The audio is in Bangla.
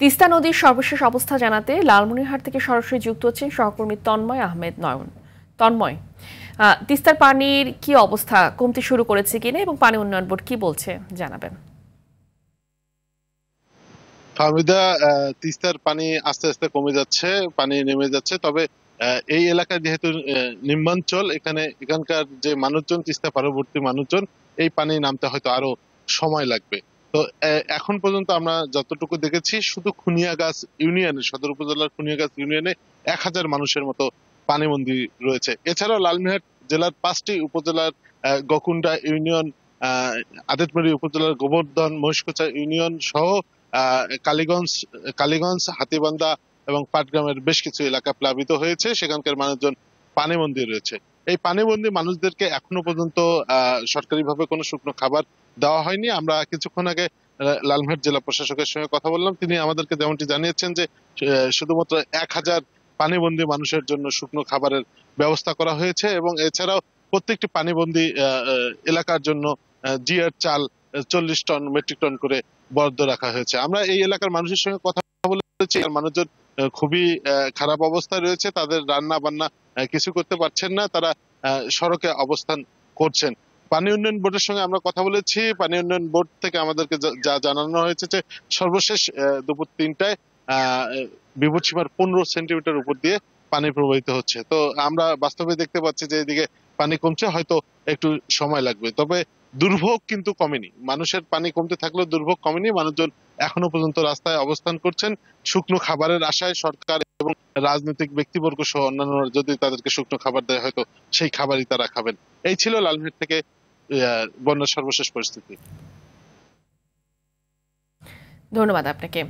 তিস্তা নদীর সর্বশেষ অবস্থা জানাতে লালমনিরহাট থেকে সরাসরি যুক্ত হচ্ছেন সহকর্মী তন্ময় আহমেদ নয়ন। তন্ময়, তিস্তার পানির কি অবস্থা, কমতে শুরু করেছে কিনা এবং পানি উন্নয়ন বোর্ড কি বলছে জানাবেন। ফাহমিদা, তিস্তার পানি আস্তে আস্তে কমে যাচ্ছে, পানি নেমে যাচ্ছে। তবে এই এলাকায় যেহেতু নিম্নাঞ্চল, এখানকার যে মানুষজন, তিস্তা পার্শ্ববর্তী মানুষজন, এই পানি নামতে হয়তো আরো সময় লাগবে। তো এখন পর্যন্ত আমরা যতটুকু দেখেছি, শুধু খুনিয়াগাছ ইউনিয়নে, সদর উপজেলার খুনিয়াগাছ ইউনিয়নে 1000 মানুষের মতো পানিবন্দী রয়েছে। এছাড়াও লালমনিরহাট জেলার 5টি উপজেলার গকুন্ডা ইউনিয়ন, আদিতবাড়ি উপজেলার গোবর্ধন, মহিষকুচা ইউনিয়ন সহ কালীগঞ্জ কালীগঞ্জ হাতীবান্ধা এবং পাটগ্রামের বেশ কিছু এলাকা প্লাবিত হয়েছে। সেখানকার মানুষজন পানিবন্দী রয়েছে। এই পানিবন্দী মানুষদেরকে এখনো পর্যন্ত সরকারিভাবে কোনো শুকনো খাবার দেওয়া হয়নি। আমরা কিছুক্ষণ আগে লালমনিরহাট জেলা প্রশাসকের সঙ্গে কথা বললাম। তিনি আমাদেরকে যেমনটি জানিয়েছেন যে শুধুমাত্র 1000 পানিবন্দী মানুষের জন্য শুকনো খাবারের ব্যবস্থা করা হয়েছে এবং এছাড়াও প্রত্যেকটি পানিবন্দী এলাকার জন্য জিআর চাল 40 টন মেট্রিক টন করে বরাদ্দ রাখা হয়েছে। আমরা এই এলাকার মানুষের সঙ্গে কথা বলেছি। মানুষজন খুবই খারাপ অবস্থায় রয়েছে, তাদের রান্না বান্না কিছু করতে পারছেন না, তারা সড়কে অবস্থান করছেন। পানি উন্নয়ন বোর্ডের সঙ্গে আমরা কথা বলেছি। পানি উন্নয়ন বোর্ড থেকে আমাদেরকে যা জানানো হয়েছে যে সর্বশেষ দুপুর 3টায় বিপদসীমার 15 সেন্টিমিটার উপর দিয়ে পানি প্রবাহিত হচ্ছে। তো আমরা বাস্তবে দেখতে পাচ্ছি যে এদিকে পানি কমছে, হয়তো একটু সময় লাগবে। তবে দুর্ভোগ কিন্তু কমেনি। মানুষের পানি কমতে থাকলেও দুর্ভোগ কমেনি। মানুষজন এখনো পর্যন্ত রাস্তায় অবস্থান করছেন শুকনো খাবারের আশায়। সরকার এবং রাজনৈতিক ব্যক্তিবর্গ সহ অন্যান্যরা যদি তাদেরকে শুকনো খাবার দেয়, হয়তো সেই খাবারই তারা খাবেন। এই ছিল লালমনিরহাট থেকে বন্যার সর্বশেষ পরিস্থিতি। ধন্যবাদ আপনাকে।